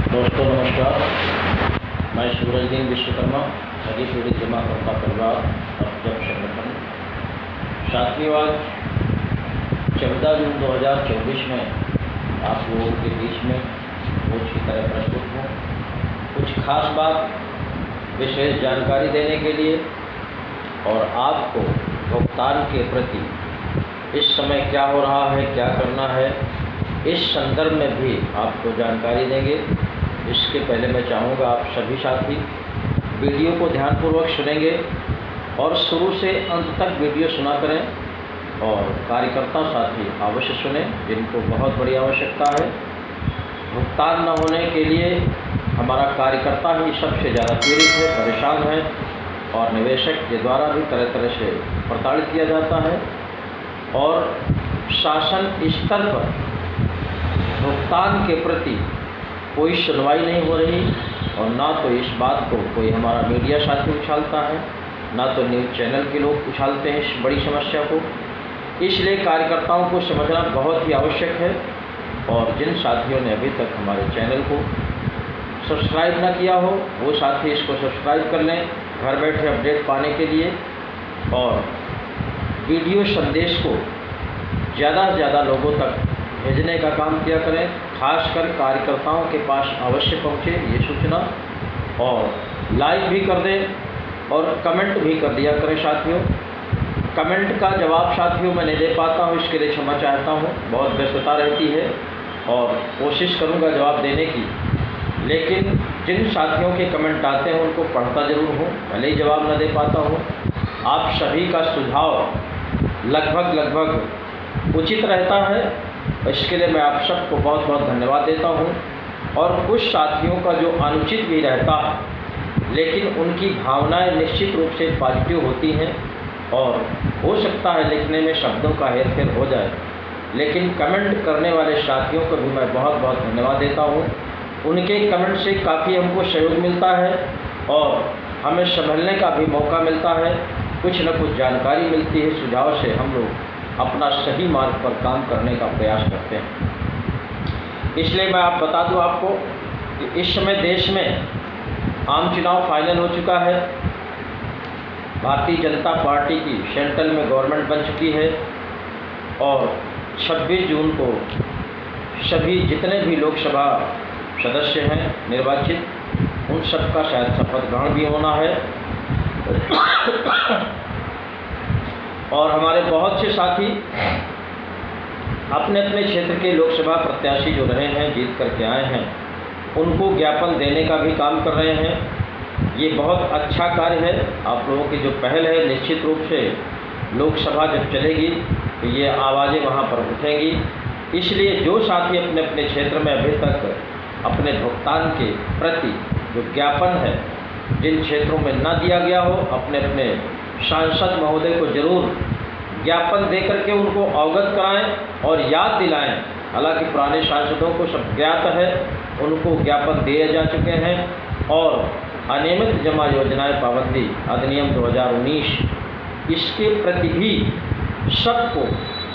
दोस्तों नमस्कार, मैं सूरजदीन विश्वकर्मा, सभी पीड़ित जमा करता परिवार और जब संगठन। साथियों, आज 14 जून 2024 में आप लोगों के बीच में रोज की तरह प्रस्तुत हूँ कुछ खास बात, विशेष जानकारी देने के लिए और आपको भुगतान के प्रति इस समय क्या हो रहा है, क्या करना है, इस संदर्भ में भी आपको जानकारी देंगे। इसके पहले मैं चाहूँगा आप सभी साथी वीडियो को ध्यानपूर्वक सुनेंगे और शुरू से अंत तक वीडियो सुना करें और कार्यकर्ता साथी अवश्य सुने जिनको बहुत बड़ी आवश्यकता है। भुगतान न होने के लिए हमारा कार्यकर्ता ही सबसे ज़्यादा पीड़ित है, परेशान है और निवेशक के द्वारा भी तरह तरह से प्रताड़ित किया जाता है और शासन स्तर पर भुगतान के प्रति कोई सुनवाई नहीं हो रही और ना तो इस बात को कोई हमारा मीडिया साथी उछालता है, ना तो न्यूज़ चैनल के लोग उछालते हैं इस बड़ी समस्या को। इसलिए कार्यकर्ताओं को समझना बहुत ही आवश्यक है और जिन साथियों ने अभी तक हमारे चैनल को सब्सक्राइब ना किया हो वो साथी इसको सब्सक्राइब कर लें घर बैठे अपडेट पाने के लिए और वीडियो संदेश को ज़्यादा से ज़्यादा लोगों तक भेजने का काम किया करें। खासकर कार्यकर्ताओं के पास अवश्य पहुँचे ये सूचना और लाइक भी कर दें और कमेंट भी कर दिया करें साथियों। कमेंट का जवाब साथियों मैं नहीं दे पाता हूँ, इसके लिए क्षमा चाहता हूँ, बहुत व्यस्तता रहती है और कोशिश करूँगा जवाब देने की, लेकिन जिन साथियों के कमेंट आते हैं उनको पढ़ता ज़रूर हूँ, भले ही जवाब न दे पाता हूँ। आप सभी का सुझाव लगभग उचित रहता है, इसके लिए मैं आप सबको बहुत बहुत धन्यवाद देता हूं। और कुछ साथियों का जो अनुचित भी रहता है लेकिन उनकी भावनाएं निश्चित रूप से पॉजिटिव होती हैं और हो सकता है लिखने में शब्दों का हेरफेर हो जाए, लेकिन कमेंट करने वाले साथियों को भी मैं बहुत बहुत धन्यवाद देता हूं। उनके कमेंट से काफ़ी हमको सहयोग मिलता है और हमें संभलने का भी मौका मिलता है, कुछ न कुछ जानकारी मिलती है, सुझाव से हम लोग अपना सही मार्ग पर काम करने का प्रयास करते हैं। इसलिए मैं आप बता दूं आपको कि इस समय देश में आम चुनाव फाइनल हो चुका है। भारतीय जनता पार्टी की सेंट्रल में गवर्नमेंट बन चुकी है और 26 जून को सभी जितने भी लोकसभा सदस्य हैं निर्वाचित उन सब का शायद शपथ ग्रहण भी होना है और हमारे बहुत से साथी अपने अपने क्षेत्र के लोकसभा प्रत्याशी जो रहे हैं, जीत करके आए हैं, उनको ज्ञापन देने का भी काम कर रहे हैं। ये बहुत अच्छा कार्य है। आप लोगों की जो पहल है, निश्चित रूप से लोकसभा जब चलेगी तो ये आवाज़ें वहाँ पर उठेंगी। इसलिए जो साथी अपने अपने क्षेत्र में अभी तक अपने भुगतान के प्रति जो ज्ञापन है, जिन क्षेत्रों में ना दिया गया हो, अपने अपने सांसद महोदय को जरूर ज्ञापन दे करके उनको अवगत कराएं और याद दिलाएं। हालांकि पुराने सांसदों को सब ज्ञात है, उनको ज्ञापन दिए जा चुके हैं और अनियमित जमा योजनाएं पाबंदी अधिनियम 2019 इसके प्रति भी सबको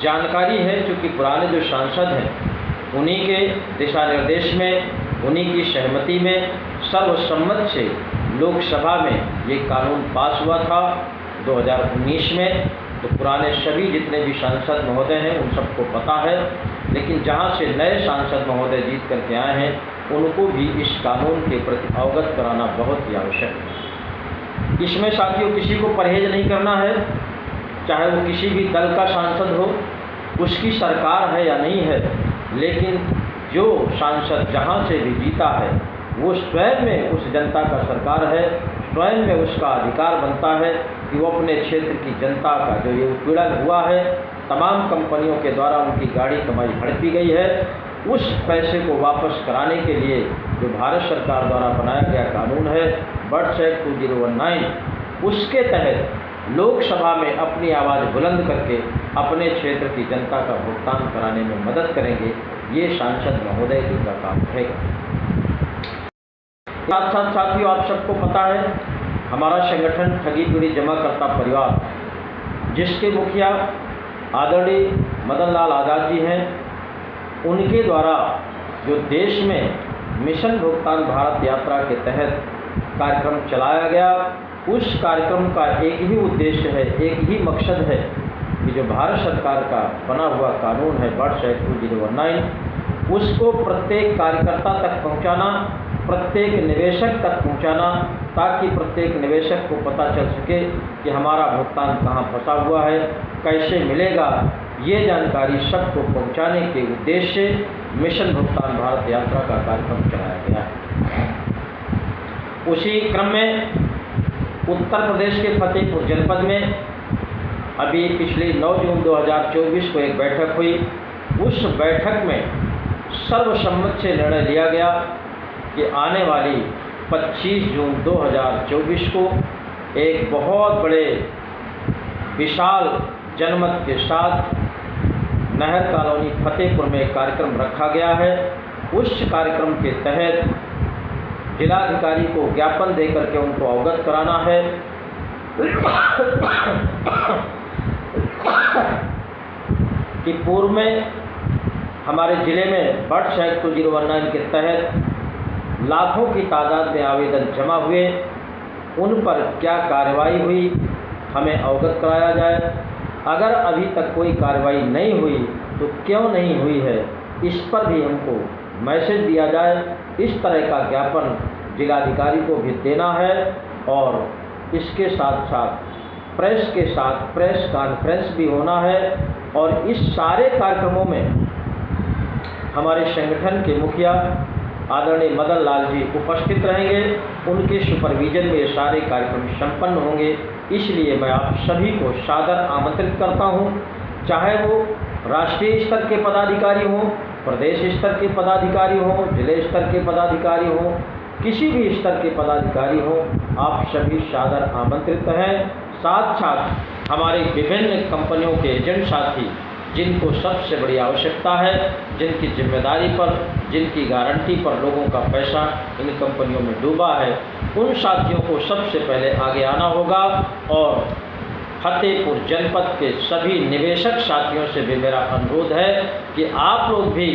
जानकारी है, क्योंकि पुराने जो सांसद हैं उन्हीं के दिशा निर्देश में, उन्हीं की सहमति में सर्वसम्मत से लोकसभा में ये कानून पास हुआ था 2019 में। तो पुराने सभी जितने भी सांसद महोदय हैं उन सबको पता है, लेकिन जहां से नए सांसद महोदय जीत करके आए हैं उनको भी इस कानून के प्रति अवगत कराना बहुत ही आवश्यक है। इसमें साथियों किसी को परहेज नहीं करना है, चाहे वो किसी भी दल का सांसद हो, उसकी सरकार है या नहीं है, लेकिन जो सांसद जहां से भी जीता है वो स्वयं में उस जनता का सरकार है, स्वयं में उसका अधिकार बनता है कि वो अपने क्षेत्र की जनता का जो ये उत्पीड़न हुआ है, तमाम कंपनियों के द्वारा उनकी गाड़ी कमाई हड़पी गई है, उस पैसे को वापस कराने के लिए जो भारत सरकार द्वारा बनाया गया कानून है बर्ड्स एक्ट 2019, उसके तहत लोकसभा में अपनी आवाज़ बुलंद करके अपने क्षेत्र की जनता का भुगतान कराने में मदद करेंगे। ये सांसद महोदय जी का काम रहेगा। साथ साथ साथियों, आप सबको पता है हमारा संगठन ठगी पीड़ित जमा करता परिवार, जिसके मुखिया आदरणीय मदन लाल आज़ाद जी हैं, उनके द्वारा जो देश में मिशन भुगतान भारत यात्रा के तहत कार्यक्रम चलाया गया। उस कार्यक्रम का एक ही उद्देश्य है, एक ही मकसद है कि जो भारत सरकार का बना हुआ कानून है बर्ड्स एक्ट 2019, उसको प्रत्येक कार्यकर्ता तक पहुंचाना, प्रत्येक निवेशक तक पहुंचाना, ताकि प्रत्येक निवेशक को पता चल सके कि हमारा भुगतान कहाँ फंसा हुआ है, कैसे मिलेगा। ये जानकारी सबको पहुंचाने के उद्देश्य से मिशन भुगतान भारत यात्रा का कार्यक्रम चलाया गया है। उसी क्रम में उत्तर प्रदेश के फतेहपुर जनपद में अभी पिछली 9 जून 2024 को एक बैठक हुई। उस बैठक में सर्वसम्मत से निर्णय लिया गया कि आने वाली 25 जून 2024 को एक बहुत बड़े विशाल जनमत के साथ नहर कॉलोनी फतेहपुर में एक कार्यक्रम रखा गया है। उस कार्यक्रम के तहत जिलाधिकारी को ज्ञापन देकर के उनको अवगत कराना है कि पूर्व में हमारे ज़िले में बर्ड्स एक्ट 2019 के तहत लाखों की तादाद में आवेदन जमा हुए, उन पर क्या कार्रवाई हुई हमें अवगत कराया जाए। अगर अभी तक कोई कार्रवाई नहीं हुई तो क्यों नहीं हुई है, इस पर भी हमको मैसेज दिया जाए। इस तरह का ज्ञापन जिलाधिकारी को भी देना है और इसके साथ साथ प्रेस के साथ प्रेस कॉन्फ्रेंस भी होना है। और इस सारे कार्यक्रमों में हमारे संगठन के मुखिया आदरणीय मदन लाल जी उपस्थित रहेंगे। उनके सुपरविजन में ये सारे कार्यक्रम संपन्न होंगे। इसलिए मैं आप सभी को सादर आमंत्रित करता हूं, चाहे वो राष्ट्रीय स्तर के पदाधिकारी हों, प्रदेश स्तर के पदाधिकारी हों, जिले स्तर के पदाधिकारी हों, किसी भी स्तर के पदाधिकारी हों, आप सभी सादर आमंत्रित हैं। साथ साथ हमारे विभिन्न कंपनियों के एजेंट साथी जिनको सबसे बड़ी आवश्यकता है, जिनकी जिम्मेदारी पर, जिनकी गारंटी पर लोगों का पैसा इन कंपनियों में डूबा है, उन साथियों को सबसे पहले आगे आना होगा। और फतेहपुर जनपद के सभी निवेशक साथियों से भी मेरा अनुरोध है कि आप लोग भी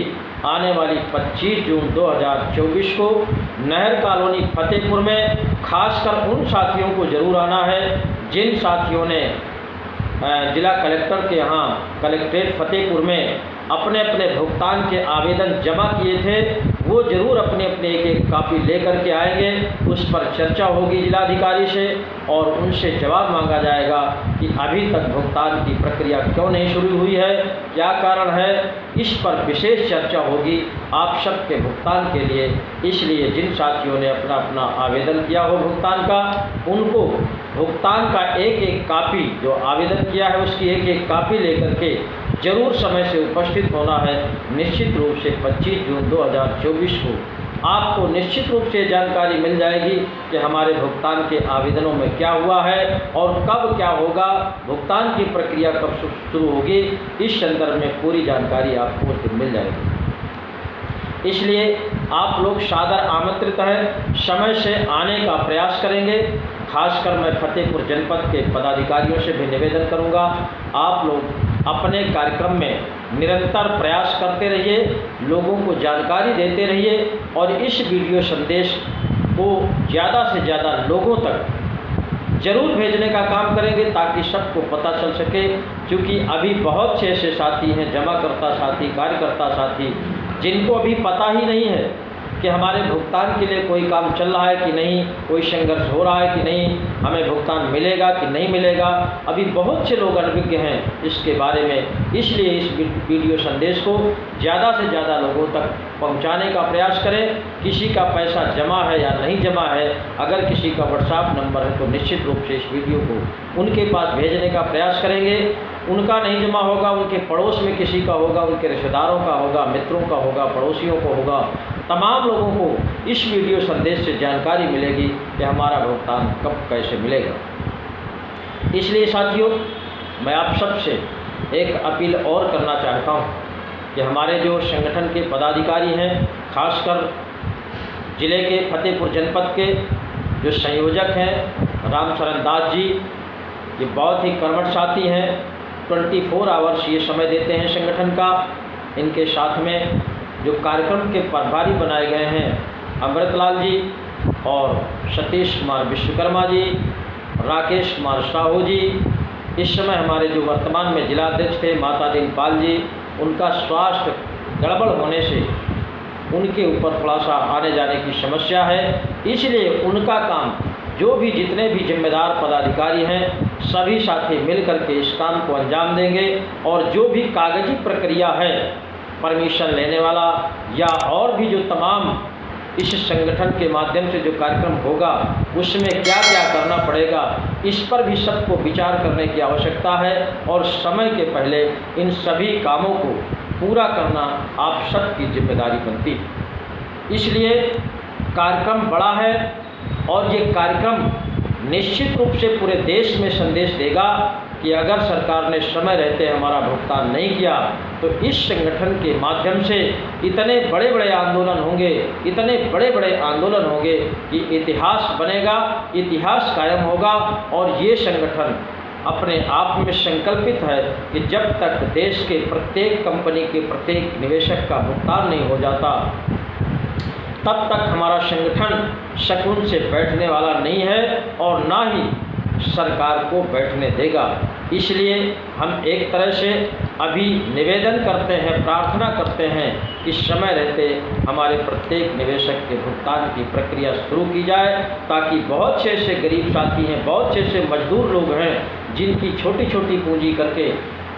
आने वाली 25 जून 2024 को नहर कॉलोनी फतेहपुर में खासकर उन साथियों को ज़रूर आना है जिन साथियों ने जिला कलेक्टर के यहाँ कलेक्ट्रेट फतेहपुर में अपने अपने भुगतान के आवेदन जमा किए थे। वो ज़रूर अपने अपने एक कापी लेकर के आएंगे। उस पर चर्चा होगी जिलाधिकारी से और उनसे जवाब मांगा जाएगा कि अभी तक भुगतान की प्रक्रिया क्यों नहीं शुरू हुई है, क्या कारण है। इस पर विशेष चर्चा होगी आप सबके भुगतान के लिए। इसलिए जिन साथियों ने अपना अपना आवेदन किया हो भुगतान का, उनको भुगतान का एक एक कापी, जो आवेदन किया है उसकी एक एक कापी लेकर के जरूर समय से उपस्थित होना है। निश्चित रूप से 25 जून 2024 को आपको निश्चित रूप से जानकारी मिल जाएगी कि हमारे भुगतान के आवेदनों में क्या हुआ है और कब क्या होगा, भुगतान की प्रक्रिया कब शुरू होगी। इस संदर्भ में पूरी जानकारी आपको उस दिन मिल जाएगी। इसलिए आप लोग सादर आमंत्रित हैं, समय से आने का प्रयास करेंगे। खासकर मैं फतेहपुर जनपद के पदाधिकारियों से भी निवेदन करूंगा, आप लोग अपने कार्यक्रम में निरंतर प्रयास करते रहिए, लोगों को जानकारी देते रहिए और इस वीडियो संदेश को ज़्यादा से ज़्यादा लोगों तक जरूर भेजने का काम करेंगे ताकि सबको पता चल सके। क्योंकि अभी बहुत से ऐसे साथी हैं, जमाकर्ता साथी, कार्यकर्ता साथी, जिनको अभी पता ही नहीं है कि हमारे भुगतान के लिए कोई काम चल रहा है कि नहीं, कोई संघर्ष हो रहा है कि नहीं, हमें भुगतान मिलेगा कि नहीं मिलेगा। अभी बहुत से लोग अनभिज्ञ हैं इसके बारे में। इसलिए इस वीडियो संदेश को ज़्यादा से ज़्यादा लोगों तक पहुंचाने का प्रयास करें। किसी का पैसा जमा है या नहीं जमा है, अगर किसी का व्हाट्सएप नंबर है तो निश्चित रूप से इस वीडियो को उनके पास भेजने का प्रयास करेंगे। उनका नहीं जमा होगा, उनके पड़ोस में किसी का होगा, उनके रिश्तेदारों का होगा, मित्रों का होगा, पड़ोसियों को होगा, तमाम लोगों को इस वीडियो संदेश से जानकारी मिलेगी कि हमारा भुगतान कब कैसे मिलेगा। इसलिए साथियों, मैं आप सबसे एक अपील और करना चाहता हूं कि हमारे जो संगठन के पदाधिकारी हैं, खासकर ज़िले के फतेहपुर जनपद के जो संयोजक हैं रामचरण दास जी, ये बहुत ही कर्मठ साथी हैं। 24 आवर्स ये समय देते हैं संगठन का। इनके साथ में जो कार्यक्रम के प्रभारी बनाए गए हैं अमृतलाल जी और सतीश कुमार विश्वकर्मा जी, राकेश कुमार साहू जी। इस समय हमारे जो वर्तमान में जिलाध्यक्ष थे माता दीनपाल जी, उनका स्वास्थ्य गड़बड़ होने से उनके ऊपर थोड़ा सा आने जाने की समस्या है, इसलिए उनका काम जो भी जितने भी जिम्मेदार पदाधिकारी हैं सभी साथी मिल करके इस काम को अंजाम देंगे और जो भी कागजी प्रक्रिया है परमिशन लेने वाला या और भी जो तमाम इस संगठन के माध्यम से जो कार्यक्रम होगा उसमें क्या क्या करना पड़ेगा, इस पर भी सबको विचार करने की आवश्यकता है और समय के पहले इन सभी कामों को पूरा करना आप सबकी जिम्मेदारी बनती है। इसलिए कार्यक्रम बड़ा है और ये कार्यक्रम निश्चित रूप से पूरे देश में संदेश देगा कि अगर सरकार ने समय रहते हमारा भुगतान नहीं किया तो इस संगठन के माध्यम से इतने बड़े बड़े आंदोलन होंगे, इतने बड़े बड़े आंदोलन होंगे कि इतिहास बनेगा, इतिहास कायम होगा। और ये संगठन अपने आप में संकल्पित है कि जब तक देश के प्रत्येक कंपनी के प्रत्येक निवेशक का भुगतान नहीं हो जाता तब तक हमारा संगठन सुकून से बैठने वाला नहीं है और ना ही सरकार को बैठने देगा। इसलिए हम एक तरह से अभी निवेदन करते हैं, प्रार्थना करते हैं कि समय रहते हमारे प्रत्येक निवेशक के भुगतान की प्रक्रिया शुरू की जाए, ताकि बहुत से ऐसे गरीब साथी हैं, बहुत से ऐसे मजदूर लोग हैं जिनकी छोटी छोटी पूंजी करके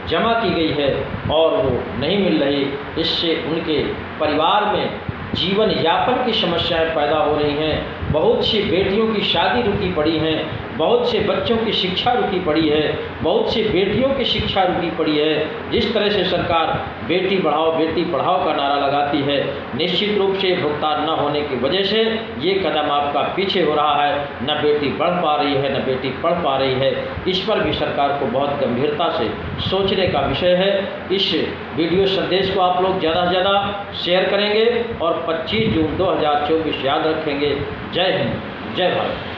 जमा की गई है और वो नहीं मिल रही, इससे उनके परिवार में जीवन यापन की समस्याएं पैदा हो रही हैं। बहुत सी बेटियों की शादी रुकी पड़ी हैं, बहुत से बच्चों की शिक्षा रुकी पड़ी है, बहुत सी बेटियों की शिक्षा रुकी पड़ी है। जिस तरह से सरकार बेटी पढ़ाओ का नारा लगाती है, निश्चित रूप से भुगतान न होने की वजह से ये कदम आपका पीछे हो रहा है, न बेटी पढ़ पा रही है न बेटी पढ़ पा रही है। इस पर भी सरकार को बहुत गंभीरता से सोचने का विषय है। इस वीडियो संदेश को आप लोग ज़्यादा से ज़्यादा शेयर करेंगे और 25 जून 2024 याद रखेंगे। जय हिंद, जय भारत।